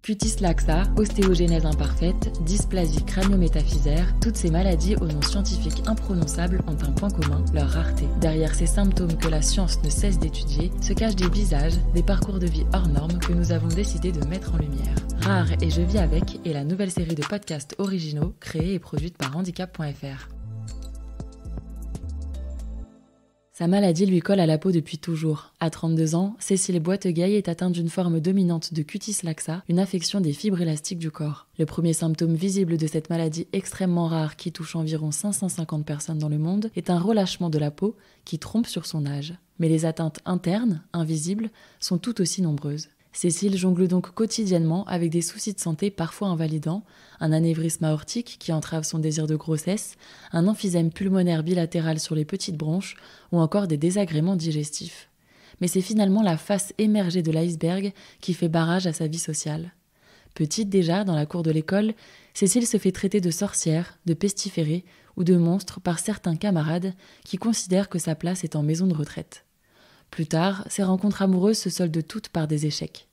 Cutis laxa, ostéogenèse imparfaite, dysplasie crânio-métaphysaire, toutes ces maladies aux noms scientifiques imprononçables ont un point commun, leur rareté. Derrière ces symptômes que la science ne cesse d'étudier, se cachent des visages, des parcours de vie hors normes que nous avons décidé de mettre en lumière. Rare et je vis avec est la nouvelle série de podcasts originaux créée et produite par handicap.fr. Sa maladie lui colle à la peau depuis toujours. À 32 ans, Cécile Boitegueil est atteinte d'une forme dominante de cutis laxa, une affection des fibres élastiques du corps. Le premier symptôme visible de cette maladie extrêmement rare qui touche environ 550 personnes dans le monde est un relâchement de la peau qui trompe sur son âge. Mais les atteintes internes, invisibles, sont tout aussi nombreuses. Cécile jongle donc quotidiennement avec des soucis de santé parfois invalidants, un anévrisme aortique qui entrave son désir de grossesse, un emphysème pulmonaire bilatéral sur les petites bronches ou encore des désagréments digestifs. Mais c'est finalement la face émergée de l'iceberg qui fait barrage à sa vie sociale. Petite déjà, dans la cour de l'école, Cécile se fait traiter de sorcière, de pestiférée ou de monstre par certains camarades qui considèrent que sa place est en maison de retraite. Plus tard, ses rencontres amoureuses se soldent toutes par des échecs.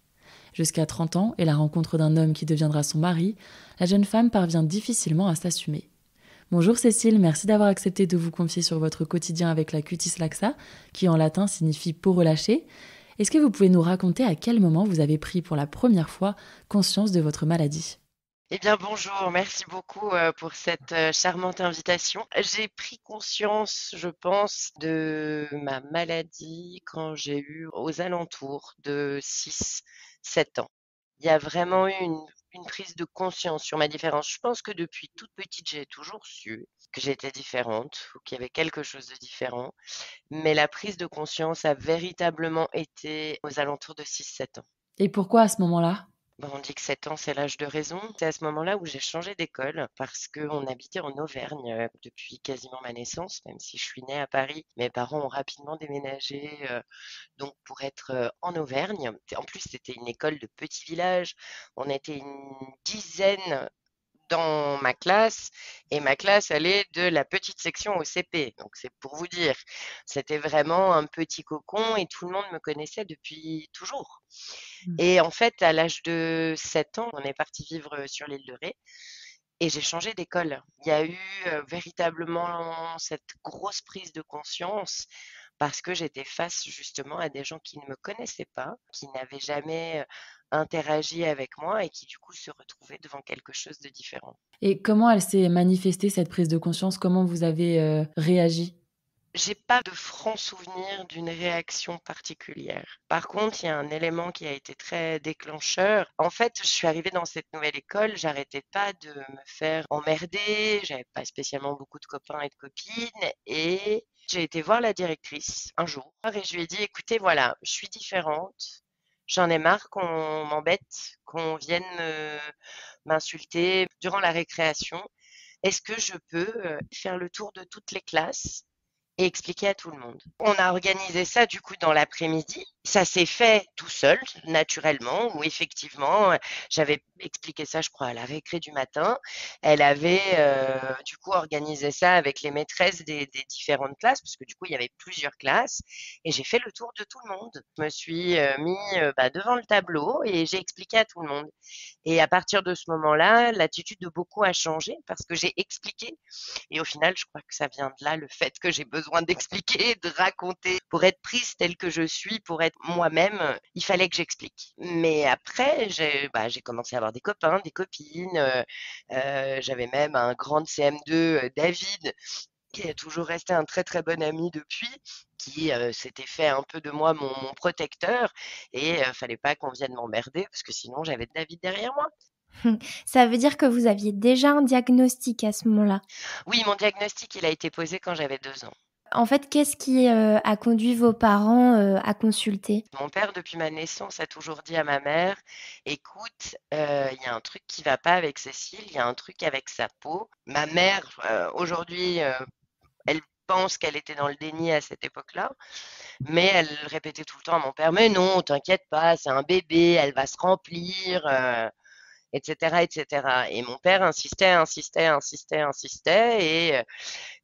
Jusqu'à 30 ans et la rencontre d'un homme qui deviendra son mari, la jeune femme parvient difficilement à s'assumer. Bonjour Cécile, merci d'avoir accepté de vous confier sur votre quotidien avec la cutis laxa, qui en latin signifie peau relâchée. Est-ce que vous pouvez nous raconter à quel moment vous avez pris pour la première fois conscience de votre maladie ? Eh bien bonjour, merci beaucoup pour cette charmante invitation. J'ai pris conscience, je pense, de ma maladie quand j'ai eu aux alentours de 6-7 ans. Il y a vraiment eu une prise de conscience sur ma différence. Je pense que depuis toute petite, j'ai toujours su que j'étais différente ou qu'il y avait quelque chose de différent. Mais la prise de conscience a véritablement été aux alentours de 6-7 ans. Et pourquoi à ce moment-là ? On dit que 7 ans, c'est l'âge de raison. C'est à ce moment-là où j'ai changé d'école parce qu'on habitait en Auvergne depuis quasiment ma naissance, même si je suis née à Paris. Mes parents ont rapidement déménagé donc pour être en Auvergne. En plus, c'était une école de petit village. On était une dizaine dans ma classe et ma classe allait de la petite section au CP. Donc c'est pour vous dire, c'était vraiment un petit cocon et tout le monde me connaissait depuis toujours. Et en fait, à l'âge de 7 ans, on est parti vivre sur l'île de Ré et j'ai changé d'école. Il y a eu véritablement cette grosse prise de conscience parce que j'étais face justement à des gens qui ne me connaissaient pas, qui n'avaient jamais interagi avec moi et qui du coup se retrouvaient devant quelque chose de différent. Et comment elle s'est manifestée cette prise de conscience ? Comment vous avez réagi ? J'ai pas de franc souvenir d'une réaction particulière. Par contre, il y a un élément qui a été très déclencheur. En fait, je suis arrivée dans cette nouvelle école, j'arrêtais pas de me faire emmerder, j'avais pas spécialement beaucoup de copains et de copines et j'ai été voir la directrice un jour et je lui ai dit, écoutez, voilà, je suis différente. J'en ai marre qu'on m'embête, qu'on vienne m'insulter durant la récréation. Est-ce que je peux faire le tour de toutes les classes et expliquer à tout le monde? On a organisé ça du coup dans l'après-midi. Ça s'est fait tout seul, naturellement, où effectivement, j'avais expliqué ça, je crois, à la récré du matin. Elle avait du coup organisé ça avec les maîtresses des différentes classes, parce que du coup, il y avait plusieurs classes, et j'ai fait le tour de tout le monde. Je me suis mis devant le tableau et j'ai expliqué à tout le monde. Et à partir de ce moment-là, l'attitude de beaucoup a changé parce que j'ai expliqué. Et au final, je crois que ça vient de là, le fait que j'ai besoin d'expliquer, de raconter. Pour être prise telle que je suis, pour être moi-même, il fallait que j'explique. Mais après, j'ai commencé à avoir des copains, des copines. J'avais même un grand de CM2, David, qui est toujours resté un très très bon ami depuis, qui s'était fait un peu de moi mon protecteur. Et fallait pas qu'on vienne m'emmerder parce que sinon j'avais David derrière moi. Ça veut dire que vous aviez déjà un diagnostic à ce moment-là? Oui, mon diagnostic, il a été posé quand j'avais 2 ans. En fait, qu'est-ce qui a conduit vos parents à consulter? Mon père, depuis ma naissance, a toujours dit à ma mère, écoute, il y a un truc qui va pas avec Cécile, il y a un truc avec sa peau. Ma mère, aujourd'hui, elle pense qu'elle était dans le déni à cette époque-là, mais elle répétait tout le temps à mon père, mais non, t'inquiète pas, c'est un bébé, elle va se remplir. etc., etc. Et mon père insistait, insistait, insistait, insistait. Et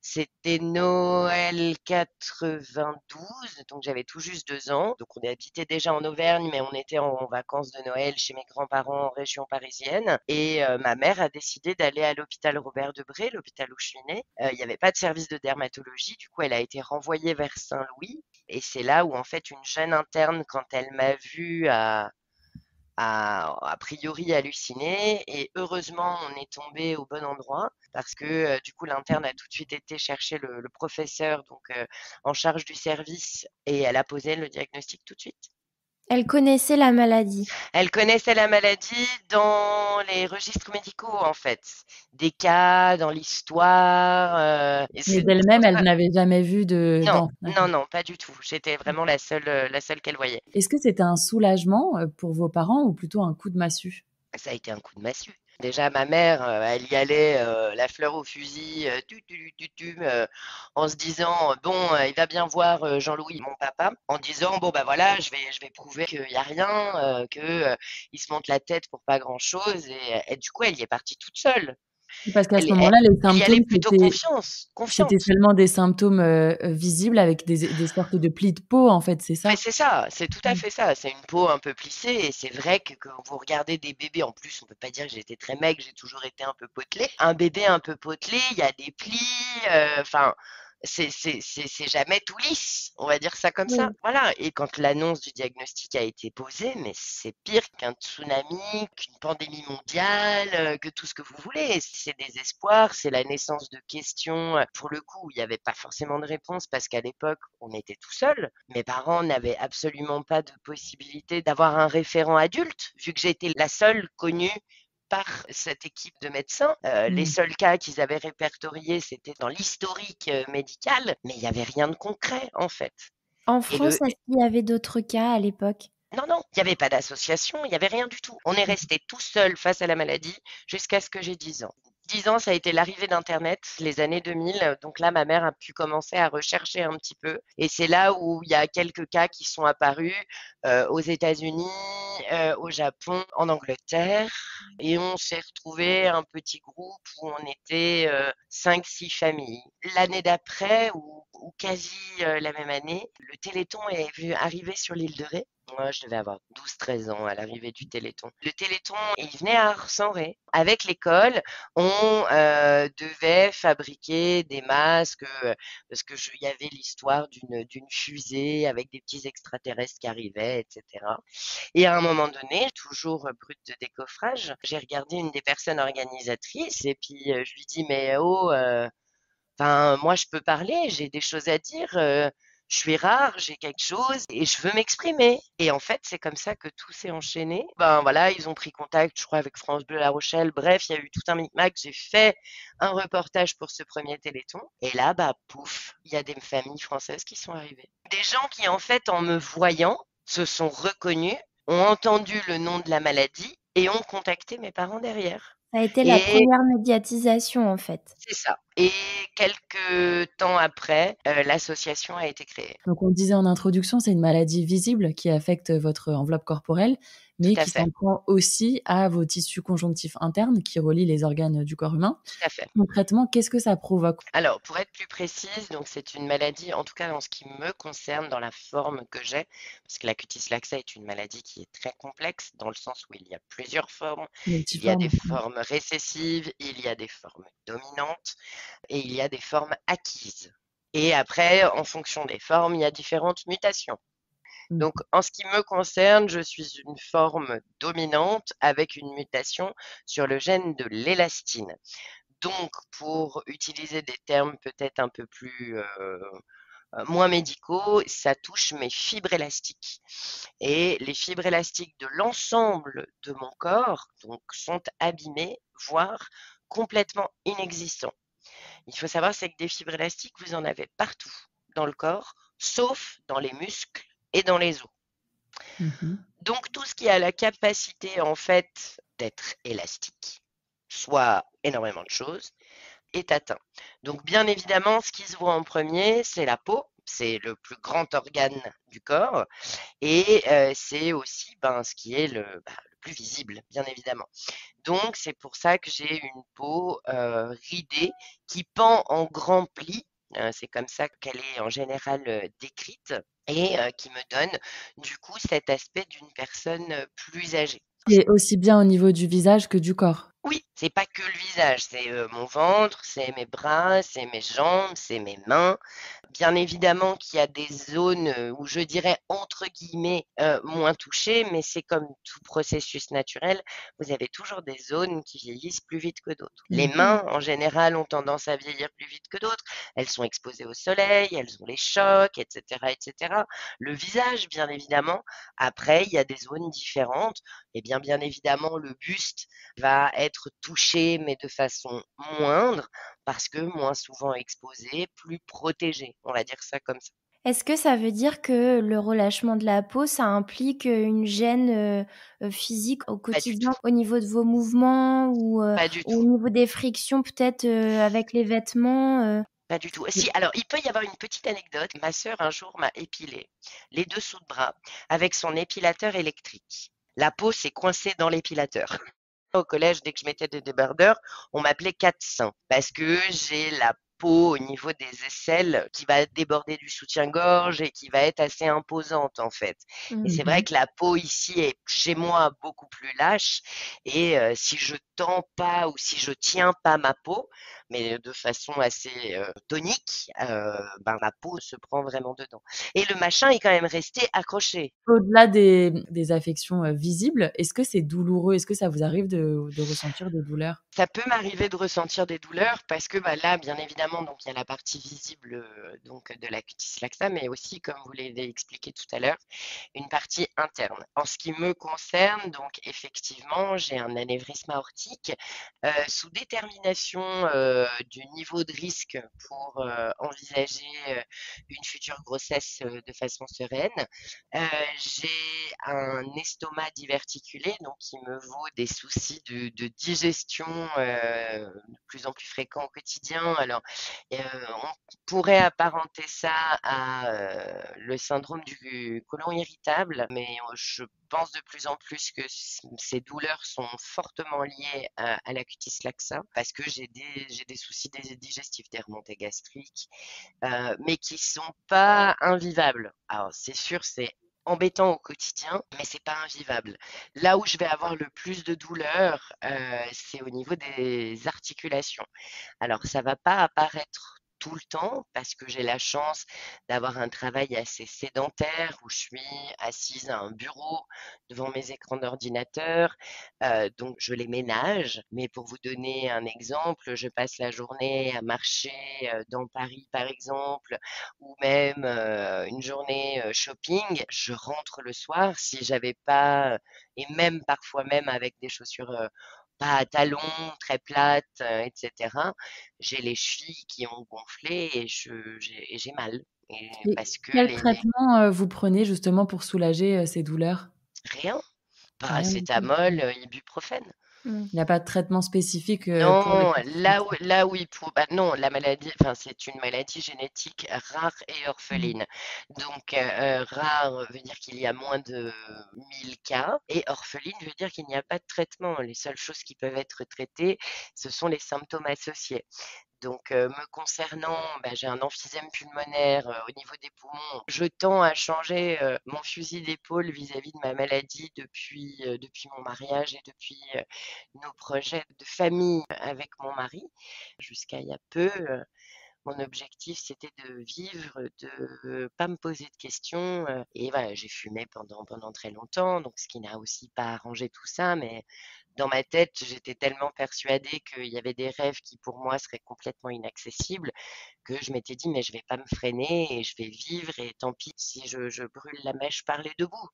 c'était Noël 92, donc j'avais tout juste 2 ans. Donc on habitait déjà en Auvergne, mais on était en vacances de Noël chez mes grands-parents en région parisienne. Et ma mère a décidé d'aller à l'hôpital Robert Debré, l'hôpital où je suis née. Il n'y avait pas de service de dermatologie, du coup elle a été renvoyée vers Saint-Louis. Et c'est là où en fait une jeune interne, quand elle m'a vue, a priori halluciné. Et heureusement, on est tombé au bon endroit parce que du coup, l'interne a tout de suite été chercher le professeur donc en charge du service et elle a posé le diagnostic tout de suite. Elle connaissait la maladie. Elle connaissait la maladie dans les registres médicaux en fait, des cas dans l'histoire. Et Mais c'est pour d'elle-même, elle ça. n'avait jamais vu Non, non, D'accord. non, pas du tout. J'étais vraiment la seule qu'elle voyait. Est-ce que c'était un soulagement pour vos parents ou plutôt un coup de massue? Ça a été un coup de massue. Déjà, ma mère, elle y allait, la fleur au fusil, en se disant, bon, il va bien voir Jean-Louis, mon papa, en disant, bon, bah voilà, je vais prouver qu'il n'y a rien, il se monte la tête pour pas grand-chose. Et du coup, elle y est partie toute seule. Parce qu'à ce Elle, elle, moment-là, les elle y allait symptômes, plutôt c'était confiante. seulement des symptômes visibles avec des sortes de plis de peau, en fait, c'est Mais ça? c'est ça, c'est tout à Mm. fait ça. C'est une peau un peu plissée et c'est vrai que quand vous regardez des bébés, en plus, on peut pas dire que j'étais très maigre, j'ai toujours été un peu potelée. Un bébé un peu potelé, il y a des plis, enfin, c'est jamais tout lisse, on va dire ça comme ça. Oui. Voilà. Et quand l'annonce du diagnostic a été posée, mais c'est pire qu'un tsunami, qu'une pandémie mondiale, que tout ce que vous voulez. C'est des espoirs, c'est la naissance de questions. Pour le coup, il n'y avait pas forcément de réponse parce qu'à l'époque, on était tout seul. Mes parents n'avaient absolument pas de possibilité d'avoir un référent adulte, vu que j'étais la seule connue par cette équipe de médecins. Les Mm. seuls cas qu'ils avaient répertoriés, c'était dans l'historique médical, mais il n'y avait rien de concret en fait. En Et France, est-ce qu'il y avait d'autres cas à l'époque? non, non, il n'y avait pas d'association, il n'y avait rien du tout. On est resté tout seul face à la maladie jusqu'à ce que j'ai 10 ans. 10 ans, ça a été l'arrivée d'Internet, les années 2000. Donc là, ma mère a pu commencer à rechercher un petit peu. Et c'est là où il y a quelques cas qui sont apparus aux États-Unis, au Japon, en Angleterre. Et on s'est retrouvé un petit groupe où on était 5-6 familles. L'année d'après, ou quasi la même année, le Téléthon est vu arriver sur l'île de Ré. Moi, je devais avoir 12-13 ans à l'arrivée du Téléthon. Le Téléthon, il venait à Arcenré. Avec l'école, on devait fabriquer des masques parce que il y avait l'histoire d'une fusée avec des petits extraterrestres qui arrivaient, etc. Et à un moment donné, toujours brute de décoffrage, j'ai regardé une des personnes organisatrices et puis je lui dis mais oh, enfin moi je peux parler, j'ai des choses à dire. Je suis rare, j'ai quelque chose et je veux m'exprimer. Et en fait, c'est comme ça que tout s'est enchaîné. Ben voilà, ils ont pris contact, je crois, avec France Bleu La Rochelle. Bref, il y a eu tout un micmac. J'ai fait un reportage pour ce premier Téléthon. Et là, bah pouf, il y a des familles françaises qui sont arrivées. Des gens qui, en fait, en me voyant, se sont reconnus, ont entendu le nom de la maladie et ont contacté mes parents derrière. Ça a été la Et première médiatisation, en fait. c'est ça. Et quelques temps après, l'association a été créée. Donc, on le disait en introduction, c'est une maladie visible qui affecte votre enveloppe corporelle, Tout mais à qui fait, s'en prend aussi à vos tissus conjonctifs internes qui relient les organes du corps humain. tout à fait. Concrètement, qu'est-ce que ça provoque? Alors, pour être plus précise, donc c'est une maladie, en tout cas en ce qui me concerne, dans la forme que j'ai, parce que la cutis laxa est une maladie qui est très complexe, dans le sens où il y a plusieurs formes. Il y a des Multiforme. formes récessives, il y a des formes dominantes et il y a des formes acquises. Et après, en fonction des formes, il y a différentes mutations. Mm. Donc, en ce qui me concerne, je suis une forme dominante avec une mutation sur le gène de l'élastine. Donc, pour utiliser des termes peut-être un peu plus moins médicaux, ça touche mes fibres élastiques. Et les fibres élastiques de l'ensemble de mon corps donc, sont abîmées, voire complètement inexistants. Il faut savoir, c'est que des fibres élastiques, vous en avez partout dans le corps, sauf dans les muscles et dans les os. Mhm. Donc, tout ce qui a la capacité, en fait, d'être élastique, soit énormément de choses, est atteint. Donc, bien évidemment, ce qui se voit en premier, c'est la peau. C'est le plus grand organe du corps et c'est aussi ce qui est le plus visible, bien évidemment. Donc, c'est pour ça que j'ai une peau ridée qui pend en grands plis. C'est comme ça qu'elle est en général décrite et qui me donne du coup cet aspect d'une personne plus âgée. Et aussi bien au niveau du visage que du corps. Oui, c'est pas que le visage, c'est mon ventre, c'est mes bras, c'est mes jambes, c'est mes mains. Bien évidemment qu'il y a des zones où je dirais entre guillemets moins touchées, mais c'est comme tout processus naturel, vous avez toujours des zones qui vieillissent plus vite que d'autres. Les Mmh. mains, en général, ont tendance à vieillir plus vite que d'autres. Elles sont exposées au soleil, elles ont les chocs, etc., etc. Le visage, bien évidemment. Après, il y a des zones différentes. Et bien évidemment, le buste va être touché, mais de façon moindre, parce que moins souvent exposé, plus protégé, on va dire ça comme ça. Est-ce que ça veut dire que le relâchement de la peau, ça implique, une gêne, physique au Pas du quotidien, tout, au niveau de vos mouvements pas du ou au tout, niveau des frictions peut-être, avec les vêtements? pas du tout. Si, alors il peut y avoir une petite anecdote. Ma sœur un jour m'a épilé les dessous de bras avec son épilateur électrique. La peau s'est coincée dans l'épilateur. Au collège, dès que je mettais des débardeurs, on m'appelait 400 parce que j'ai la peau au niveau des aisselles qui va déborder du soutien-gorge et qui va être assez imposante en fait. Et Mmh. c'est vrai Mmh. que la peau ici est chez moi beaucoup plus lâche et si je tends pas ou si je tiens pas ma peau, mais de façon assez tonique, ben ma peau se prend vraiment dedans. Et le machin est quand même resté accroché. Au-delà des affections, visibles, est-ce que c'est douloureux? Est-ce que ça vous arrive de ressentir des douleurs? Ça peut m'arriver de ressentir des douleurs parce que bah, là, bien évidemment, donc il y a la partie visible donc de la cutis laxa, mais aussi, comme vous l'avez expliqué tout à l'heure, une partie interne. En ce qui me concerne, donc effectivement, j'ai un anévrisme aortique sous détermination du niveau de risque pour envisager une future grossesse de façon sereine. J'ai un estomac diverticulé, donc qui me vaut des soucis de digestion de plus en plus fréquents au quotidien. Alors, on pourrait apparenter ça à le syndrome du côlon irritable, mais je pense de plus en plus que ces douleurs sont fortement liées à la cutis laxa parce que j'ai des soucis digestifs, des remontées gastriques, mais qui sont pas invivables. Alors, c'est sûr, c'est embêtant au quotidien, mais c'est pas invivable. Là où je vais avoir le plus de douleur, c'est au niveau des articulations. Alors, ça va pas apparaître tout le temps parce que j'ai la chance d'avoir un travail assez sédentaire où je suis assise à un bureau devant mes écrans d'ordinateur, donc je les ménage. Mais pour vous donner un exemple, je passe la journée à marcher dans Paris, par exemple, ou même une journée shopping. Je rentre le soir si j'avais pas, et même parfois même avec des chaussures pas à talons, très plates, etc. J'ai les chevilles qui ont gonflé et j'ai mal. Et Et parce que quel traitement, vous prenez justement pour soulager, ces douleurs? rien, Rien du tout? paracétamol, ibuprofène. Mmh. Il y a pas de traitement spécifique, pour le Non, cutis laxa? là où il pour bah non, la maladie, enfin c'est une maladie génétique rare et Mmh. orpheline. Donc rare veut dire qu'il y a moins de 1000 cas et orpheline veut dire qu'il n'y a pas de traitement. Les seules choses qui peuvent être traitées, ce sont les symptômes associés. Donc, me concernant, bah, j'ai un emphysème pulmonaire au niveau des poumons. Je tends à changer mon fusil d'épaule vis-à-vis de ma maladie depuis mon mariage et depuis nos projets de famille avec mon mari. Jusqu'à il y a peu, mon objectif c'était de vivre, de pas me poser de questions. Et voilà, j'ai fumé pendant très longtemps, donc ce qui n'a aussi pas arrangé tout ça, mais dans ma tête, j'étais tellement persuadée qu'il y avait des rêves qui pour moi seraient complètement inaccessibles que je m'étais dit mais je vais pas me freiner et je vais vivre et tant pis si je brûle la mèche par les deux bouts.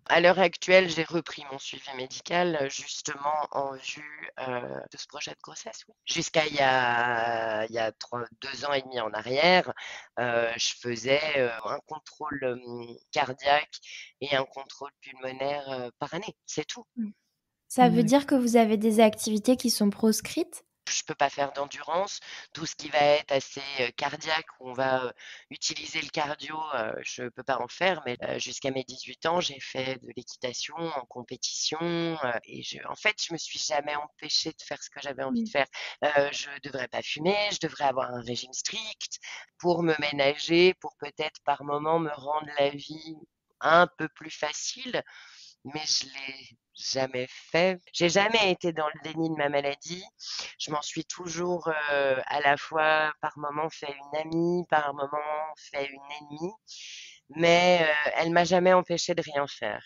À l'heure actuelle, j'ai repris mon suivi médical justement en vue de ce projet de grossesse. Oui. Jusqu'à il y a 2 ans et demi en arrière, je faisais un contrôle cardiaque et un contrôle pulmonaire par année. C'est tout. Mmh. Ça veut D'acc dire que vous avez des activités qui sont proscrites? Je peux pas faire d'endurance. Tout ce qui va être assez cardiaque, où on va utiliser le cardio, je peux pas en faire. Mais jusqu'à mes 18 ans, j'ai fait de l'équitation en compétition. En fait, je me suis jamais empêchée de faire ce que j'avais envie de Mmh. faire. Je devrais pas fumer, je devrais avoir un régime strict pour me ménager, pour peut-être par moment me rendre la vie un peu plus facile. Mais je l'ai jamais fait. J'ai jamais été dans le déni de ma maladie. Je m'en suis toujours à la fois par moment fait une amie, par moment fait une ennemie, mais elle m'a jamais empêché de rien faire.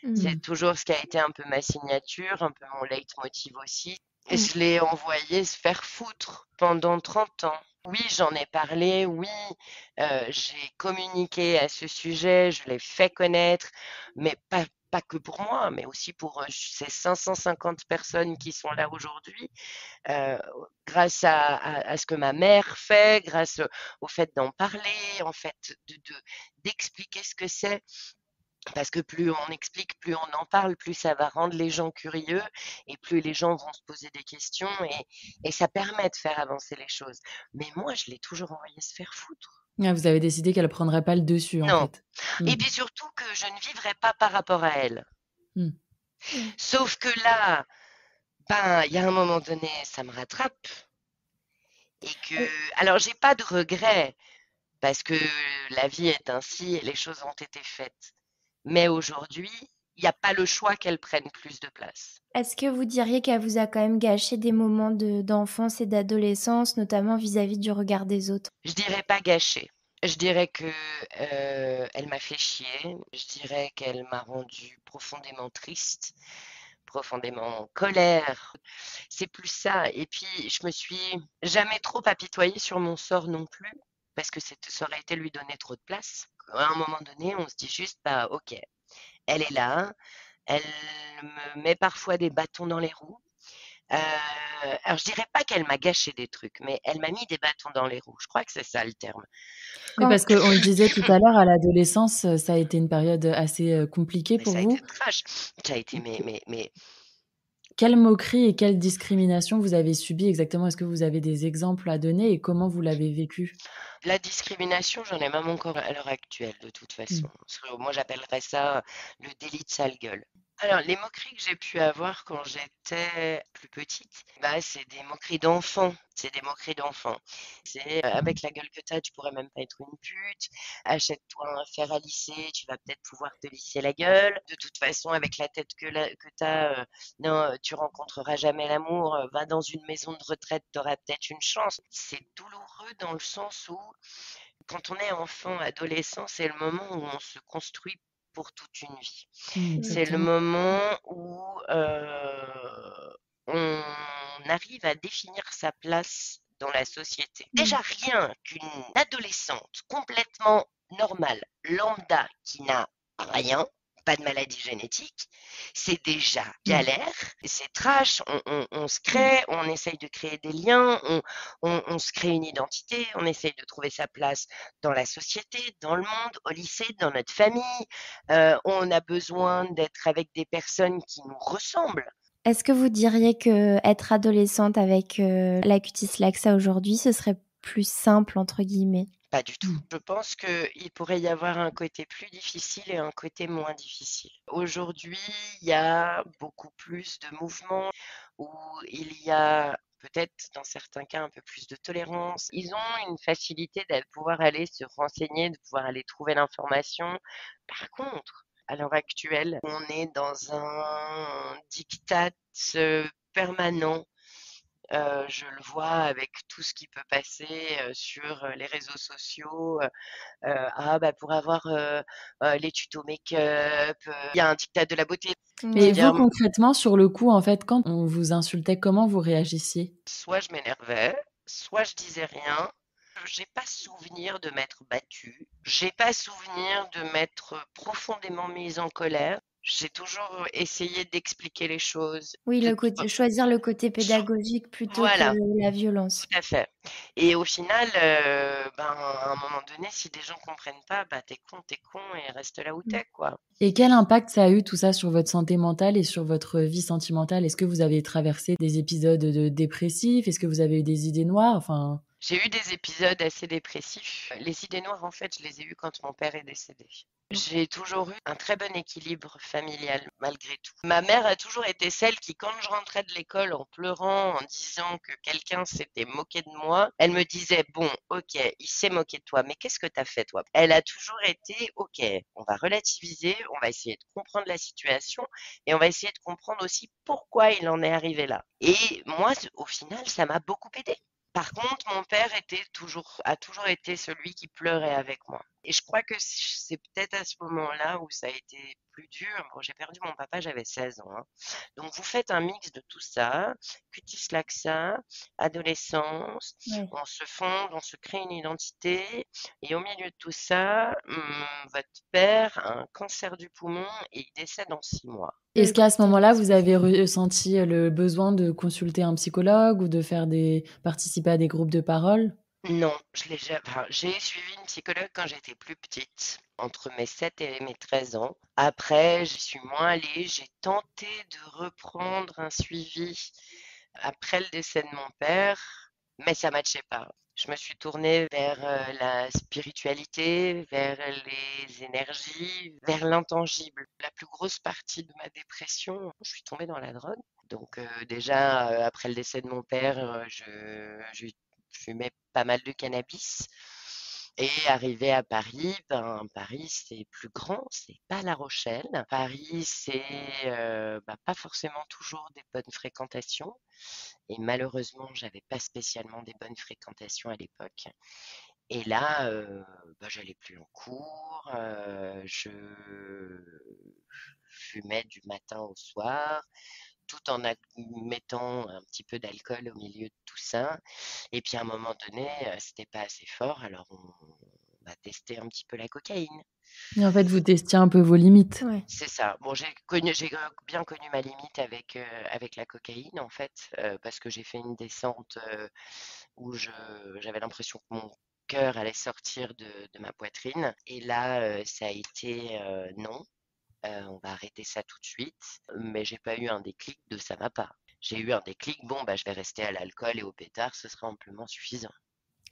Mmh. C'est toujours ce qui a été un peu ma signature, un peu mon leitmotiv aussi. Et Mmh. je l'ai envoyé se faire foutre pendant 30 ans. Oui, j'en ai parlé, oui, j'ai communiqué à ce sujet, je l'ai fait connaître, mais pas que pour moi, mais aussi pour ces 550 personnes qui sont là aujourd'hui, euh, grâce à ce que ma mère fait, grâce au fait d'en parler, en fait, d'expliquer ce que c'est. Parce que plus on explique, plus on en parle, plus ça va rendre les gens curieux et plus les gens vont se poser des questions et ça permet de faire avancer les choses. Mais moi, je l'ai toujours envoyé se faire foutre. Ah, vous avez décidé qu'elle prendrait pas le dessus, en Non. fait. Mmh. Et puis surtout que je ne vivrais pas par rapport à elle. Mmh. Ouais. Sauf que là, ben, il y a un moment donné, ça me rattrape et que, Et alors, j'ai pas de regrets parce que la vie est ainsi et les choses ont été faites. Mais aujourd'hui, il n'y a pas le choix qu'elle prenne plus de place. est-ce que vous diriez qu'elle vous a quand même gâché des moments d'enfance et d'adolescence, notamment vis-à-vis du regard des autres? Je dirais pas gâché. Je dirais que elle m'a fait chier. Je dirais qu'elle m'a rendu profondément triste, profondément en colère. C'est plus ça. Et puis, je me suis jamais trop apitoyée sur mon sort non plus, parce que ça aurait été lui donner trop de place. À un moment donné, on se dit juste, bah ok, elle est là, elle me met parfois des bâtons dans les roues. Alors je dirais pas qu'elle m'a gâché des trucs, mais elle m'a mis des bâtons dans les roues. Je crois que c'est ça le terme. Oui, Quand parce qu'on le disait tout à l'heure, à l'adolescence, ça a été une période assez, compliquée Mais pour ça a été vous. trash. Ça a été mais Quelle moquerie et quelle discrimination vous avez subies exactement? Est-ce que vous avez des exemples à donner et comment vous l'avez vécu? la discrimination, j'en ai même encore à l'heure actuelle, de toute Mmh. façon. Moi, j'appellerais ça le délit de sale gueule. Alors, les moqueries que j'ai pu avoir quand j'étais plus petite, bah, c'est des moqueries d'enfants. C'est des moqueries d'enfants. C'est avec la gueule que t'as, tu pourrais même pas être une pute. Achète-toi un fer à lisser, tu vas peut-être pouvoir te lisser la gueule. De toute façon, avec la tête que t'as, non, tu rencontreras jamais l'amour. Va dans une maison de retraite, t'auras peut-être une chance. C'est douloureux dans le sens où quand on est enfant, adolescent, c'est le moment où on se construit pour toute une vie. Mmh, C'est le exactement. moment où on arrive à définir sa place dans la société. Mmh. Déjà rien qu'une adolescente complètement normale, lambda, qui n'a rien, pas de maladie génétique, c'est déjà Mmh. galère, c'est trash, on se Mmh. crée, on essaye de créer des liens, on se crée une identité, on essaye de trouver sa place dans la société, dans le monde, au lycée, dans notre famille. On a besoin d'être avec des personnes qui nous ressemblent. Est-ce que vous diriez qu'être adolescente avec, la cutis laxa aujourd'hui, ce serait «plus simple» entre guillemets? Pas du tout. Mmh. Je pense qu'il pourrait y avoir un côté plus difficile et un côté moins difficile. Aujourd'hui, il y a beaucoup plus de mouvements où il y a peut-être dans certains cas un peu plus de tolérance. Ils ont une facilité de pouvoir aller se renseigner, de pouvoir aller trouver l'information. Par contre, à l'heure actuelle, on est dans un diktat permanent. Je le vois avec tout ce qui peut passer sur les réseaux sociaux. Ah, bah, pour avoir les tutos make-up, il y a un diktat de la beauté. Mais Ouais. vous, C'est-à-dire, concrètement, sur le coup, en fait, quand on vous insultait, comment vous réagissiez? soit je m'énervais, soit je disais rien. J'ai pas souvenir de m'être battue. J'ai pas souvenir de m'être profondément mise en colère. J'ai toujours essayé d'expliquer les choses, Oui, de choisir le côté pédagogique plutôt que voilà, la violence. tout à fait. Et au final, à un moment donné, si des gens comprennent pas, bah, t'es con et reste là où Mmh. t'es, quoi. Et quel impact ça a eu tout ça sur votre santé mentale et sur votre vie sentimentale? Est-ce que vous avez traversé des épisodes de dépressifs? Est-ce que vous avez eu des idées noires? Enfin, J'ai eu des épisodes assez dépressifs. Les idées noires, en fait, je les ai eues quand mon père est décédé. J'ai toujours eu un très bon équilibre familial, malgré tout. Ma mère a toujours été celle qui, quand je rentrais de l'école en pleurant, en disant que quelqu'un s'était moqué de moi, elle me disait, bon, ok, il s'est moqué de toi, mais qu'est-ce que t'as fait, toi? Elle a toujours été, ok, on va relativiser, on va essayer de comprendre la situation et on va essayer de comprendre aussi pourquoi il en est arrivé là. Et moi, au final, ça m'a beaucoup aidé. Par contre, mon père a toujours été celui qui pleurait avec moi. Et je crois que c'est peut-être à ce moment-là où ça a été plus dur. Bon, j'ai perdu mon papa, j'avais 16 ans, hein. Donc, vous faites un mix de tout ça, cutis laxa, adolescence, Ouais. on se fonde, on se crée une identité. Et au milieu de tout ça, votre père a un cancer du poumon et il décède en 6 mois. est-ce qu'à ce moment-là, vous Constatation. avez ressenti le besoin de consulter un psychologue ou de faire participer à des groupes de parole? Non, je l'ai ja enfin, j'ai suivi une psychologue quand j'étais plus petite, entre mes 7 et mes 13 ans. Après, j'y suis moins allée. J'ai tenté de reprendre un suivi après le décès de mon père, mais ça matchait pas. Je me suis tournée vers, la spiritualité, vers les énergies, vers l'intangible. La plus grosse partie de ma dépression, je suis tombée dans la drogue. Donc, déjà, après le décès de mon père, je fumais pas mal de cannabis. Et arrivé à Paris, ben Paris c'est plus grand, c'est pas La Rochelle. Paris c'est pas forcément toujours des bonnes fréquentations. Et malheureusement, j'avais pas spécialement des bonnes fréquentations à l'époque. Et là, j'allais plus en cours, je fumais du matin au soir, tout en mettant un petit peu d'alcool au milieu de tout ça. Et puis à un moment donné, c'était pas assez fort, alors on va tester un petit peu la cocaïne. Et en fait, vous testiez un peu vos limites. Ouais. C'est ça. Bon, j'ai bien connu ma limite avec la cocaïne en fait, parce que j'ai fait une descente où j'avais l'impression que mon cœur allait sortir de ma poitrine. Et là, ça a été non. On va arrêter ça tout de suite. Mais j'ai pas eu un déclic de ça va pas. J'ai eu un déclic, bon, bah, je vais rester à l'alcool et au pétard, ce sera amplement suffisant.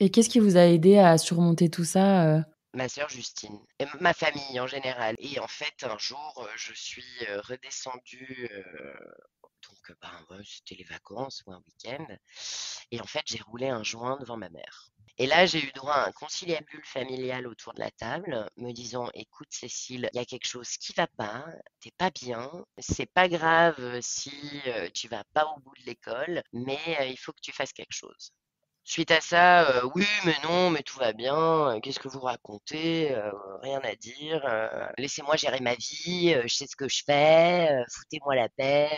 Et qu'est-ce qui vous a aidé à surmonter tout ça? Ma sœur Justine et ma famille en général. Et en fait, un jour, je suis redescendue, donc, ouais, c'était les vacances ou un week-end. Et en fait, j'ai roulé un joint devant ma mère. Et là, j'ai eu droit à un conciliabule familial autour de la table, me disant, écoute Cécile, il y a quelque chose qui va pas, t'es pas bien, c'est pas grave si tu vas pas au bout de l'école, mais il faut que tu fasses quelque chose. Suite à ça, oui, mais non, mais tout va bien, qu'est-ce que vous racontez? Rien à dire, laissez-moi gérer ma vie, je sais ce que je fais, foutez-moi la paix,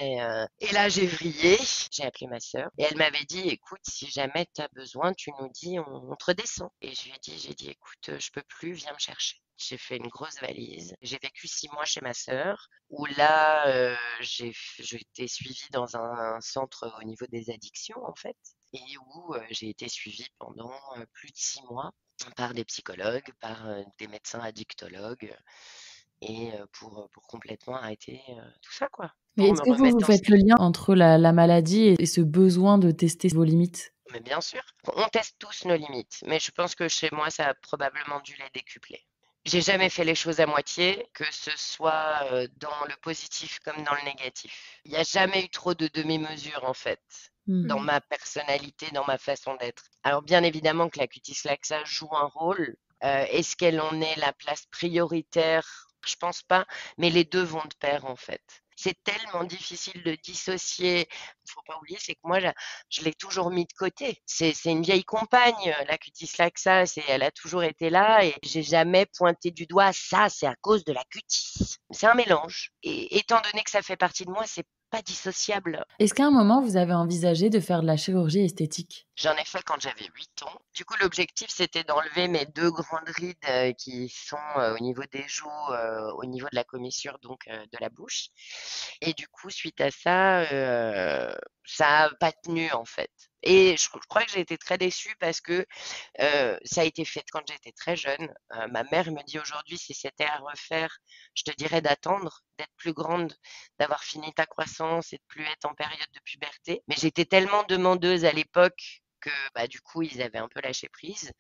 et là, j'ai vrillé, j'ai appelé ma sœur et elle m'avait dit: «Écoute, si jamais tu as besoin, tu nous dis, on te redescend». Et j'ai dit: «Écoute, je peux plus, viens me chercher». J'ai fait une grosse valise. J'ai vécu 6 mois chez ma sœur où là, j'ai été suivie dans un centre au niveau des addictions, en fait, et où j'ai été suivie pendant plus de 6 mois par des psychologues, par des médecins addictologues, et pour complètement arrêter tout ça, quoi, Mais pour est-ce me que vous remettre dans ce faites le lien entre la maladie et ce besoin de tester vos limites? Mais bien sûr, on teste tous nos limites, mais je pense que chez moi, ça a probablement dû les décupler. J'ai jamais fait les choses à moitié, que ce soit dans le positif comme dans le négatif. Il n'y a jamais eu trop de demi-mesures en fait, Mmh. dans Mmh. ma personnalité, dans ma façon d'être. Alors bien évidemment que la cutis laxa joue un rôle. Est-ce qu'elle en est la place prioritaire? Je pense pas, mais les deux vont de pair en fait. C'est tellement difficile de dissocier. Faut pas oublier, c'est que moi, je l'ai toujours mis de côté. C'est une vieille compagne, la cutis laxa, elle a toujours été là et j'ai jamais pointé du doigt ça, c'est à cause de la cutis. C'est un mélange. Et étant donné que ça fait partie de moi, c'est pas dissociable. Est-ce qu'à un moment, vous avez envisagé de faire de la chirurgie esthétique? J'en ai fait quand j'avais 8 ans. Du coup, l'objectif, c'était d'enlever mes 2 grandes rides, qui sont, au niveau des joues, au niveau de la commissure, donc de la bouche. Et du coup, suite à ça, ça a pas tenu, en fait. Et je crois que j'ai été très déçue parce que, ça a été fait quand j'étais très jeune. Ma mère me dit aujourd'hui: «Si c'était à refaire, je te dirais d'attendre, d'être plus grande, d'avoir fini ta croissance et de plus être en période de puberté». Mais j'étais tellement demandeuse à l'époque que, bah, du coup, ils avaient un peu lâché prise.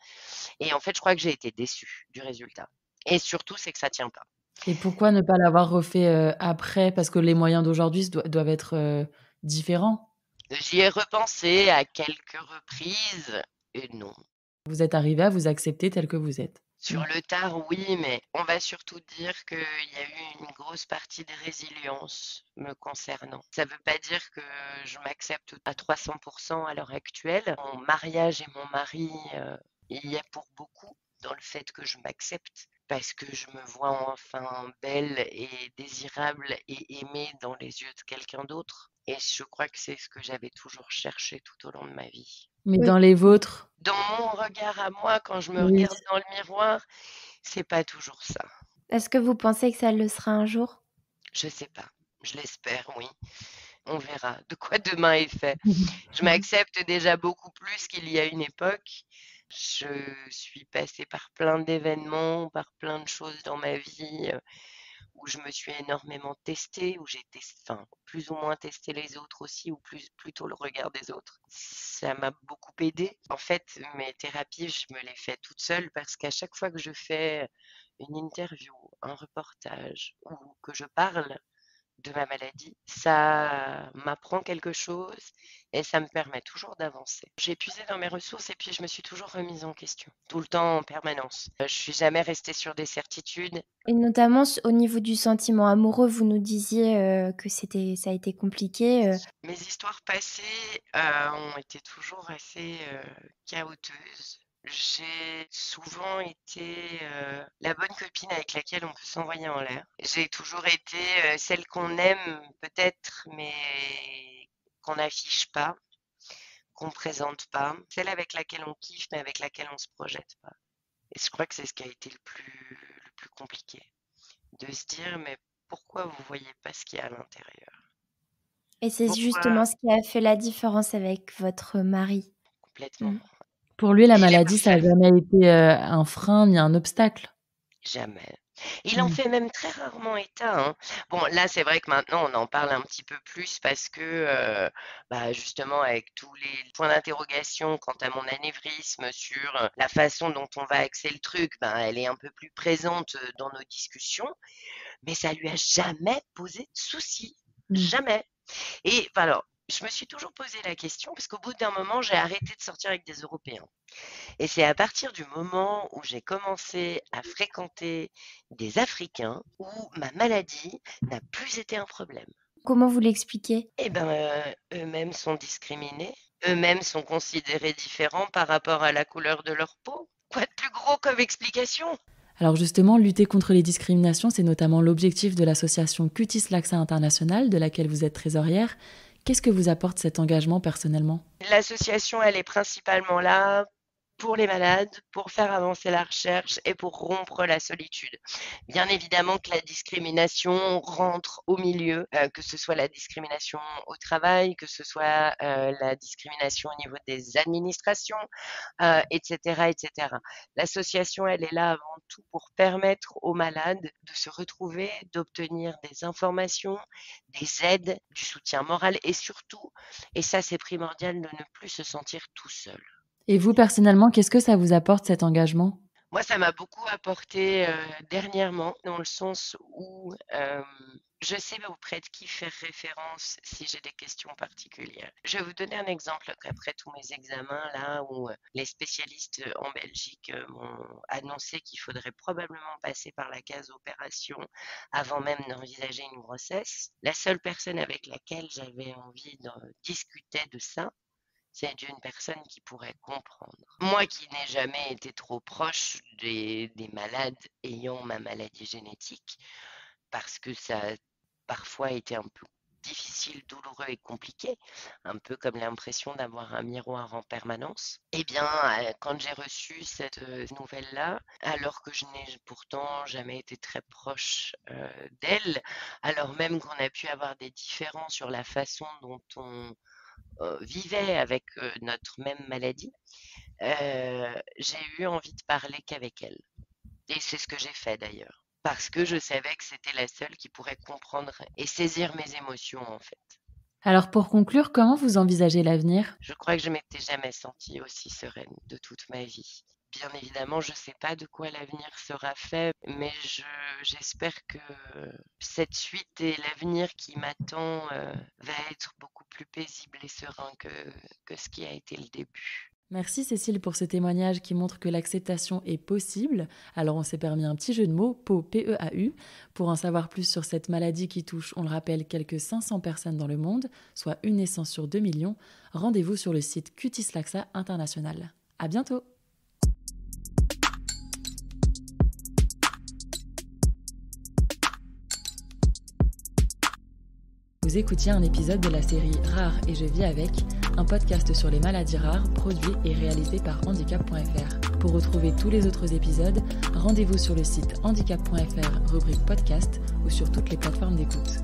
Et en fait, je crois que j'ai été déçue du résultat. Et surtout, c'est que ça tient pas. Et pourquoi ne pas l'avoir refait, après? Parce que les moyens d'aujourd'hui doivent être, différents? J'y ai repensé à quelques reprises et non. Vous êtes arrivée à vous accepter telle que vous êtes? Sur Mmh. le tard, oui, mais on va surtout dire qu'il y a eu une grosse partie de résilience me concernant. Ça ne veut pas dire que je m'accepte à 300% à l'heure actuelle. Mon mariage et mon mari, il y a pour beaucoup dans le fait que je m'accepte parce que je me vois enfin belle et désirable et aimée dans les yeux de quelqu'un d'autre. Et je crois que c'est ce que j'avais toujours cherché tout au long de ma vie. Mais Oui. dans les vôtres? Dans mon regard à moi, quand je me Oui. regarde dans le miroir, c'est pas toujours ça. Est-ce que vous pensez que ça le sera un jour? Je sais pas. Je l'espère, oui. On verra de quoi demain est fait. Je Mmh. m'accepte déjà beaucoup plus qu'il y a une époque. Je suis passée par plein d'événements, par plein de choses dans ma vie, où je me suis énormément testée, où j'ai enfin, plus ou moins testé les autres aussi, ou plutôt le regard des autres. Ça m'a beaucoup aidée. En fait, mes thérapies, je me les fais toute seule parce qu'à chaque fois que je fais une interview, un reportage, ou que je parle de ma maladie, ça m'apprend quelque chose et ça me permet toujours d'avancer. J'ai puisé dans mes ressources et puis je me suis toujours remise en question, tout le temps en permanence. Je suis jamais restée sur des certitudes. Et notamment au niveau du sentiment amoureux, vous nous disiez que ça a été compliqué. Mes histoires passées ont été toujours assez chaotiques. J'ai souvent été la bonne copine avec laquelle on peut s'envoyer en l'air. J'ai toujours été celle qu'on aime peut-être, mais qu'on n'affiche pas, qu'on ne présente pas. Celle avec laquelle on kiffe, mais avec laquelle on ne se projette pas. Et je crois que c'est ce qui a été le plus compliqué. De se dire, mais pourquoi vous voyez pas ce qu'il y a à l'intérieur? Et c'est Pourquoi justement ce qui a fait la différence avec votre mari. complètement? Mmh. Pour lui, la Il est maladie, ça a parfait. jamais été, un frein ni un obstacle? Jamais. Il en Mmh. fait même très rarement état, hein. Bon, là, c'est vrai que maintenant, on en parle un petit peu plus parce que, bah, justement, avec tous les points d'interrogation quant à mon anévrisme sur la façon dont on va axer le truc, ben, elle est un peu plus présente dans nos discussions, mais ça lui a jamais posé de soucis. Mmh. Jamais. Et enfin, alors, je me suis toujours posé la question parce qu'au bout d'un moment, j'ai arrêté de sortir avec des Européens. Et c'est à partir du moment où j'ai commencé à fréquenter des Africains où ma maladie n'a plus été un problème. Comment vous l'expliquez? Eh ben, eux-mêmes sont discriminés, eux-mêmes sont considérés différents par rapport à la couleur de leur peau. Quoi de plus gros comme explication? Alors justement, lutter contre les discriminations, c'est notamment l'objectif de l'association Cutis Laxa International, de laquelle vous êtes trésorière. Qu'est-ce que vous apporte cet engagement personnellement? L'association, elle est principalement là pour les malades, pour faire avancer la recherche et pour rompre la solitude. Bien évidemment que la discrimination rentre au milieu, que ce soit la discrimination au travail, que ce soit la discrimination au niveau des administrations, etc., etc. L'association, elle est là avant tout pour permettre aux malades de se retrouver, d'obtenir des informations, des aides, du soutien moral et surtout, et ça c'est primordial, de ne plus se sentir tout seul. Et vous, personnellement, qu'est-ce que ça vous apporte cet engagement? Moi, ça m'a beaucoup apporté dernièrement, dans le sens où je sais auprès de qui faire référence si j'ai des questions particulières. Je vais vous donner un exemple après tous mes examens, là où les spécialistes en Belgique m'ont annoncé qu'il faudrait probablement passer par la case opération avant même d'envisager une grossesse. La seule personne avec laquelle j'avais envie de discuter de ça, c'est d'une personne qui pourrait comprendre. Moi qui n'ai jamais été trop proche des malades ayant ma maladie génétique, parce que ça a parfois été un peu difficile, douloureux et compliqué, un peu comme l'impression d'avoir un miroir en permanence. Eh bien, quand j'ai reçu cette nouvelle-là, alors que je n'ai pourtant jamais été très proche d'elle, alors même qu'on a pu avoir des différends sur la façon dont on vivait avec notre même maladie, j'ai eu envie de parler qu'avec elle. Et c'est ce que j'ai fait d'ailleurs. Parce que je savais que c'était la seule qui pourrait comprendre et saisir mes émotions en fait. Alors pour conclure, comment vous envisagez l'avenir ? Je crois que je m'étais jamais sentie aussi sereine de toute ma vie. Bien évidemment, je ne sais pas de quoi l'avenir sera fait, mais j'espère que cette suite et l'avenir qui m'attend va être beaucoup plus paisible et serein que ce qui a été le début. Merci Cécile pour ce témoignage qui montre que l'acceptation est possible. Alors on s'est permis un petit jeu de mots, PEAU, P-E-A-U. Pour en savoir plus sur cette maladie qui touche, on le rappelle, quelques 500 personnes dans le monde, soit une naissance sur 2 millions, rendez-vous sur le site Cutis Laxa International. À bientôt! Vous écoutiez un épisode de la série Rare et je vis avec, un podcast sur les maladies rares produit et réalisé par handicap.fr. Pour retrouver tous les autres épisodes, rendez-vous sur le site handicap.fr rubrique podcast ou sur toutes les plateformes d'écoute.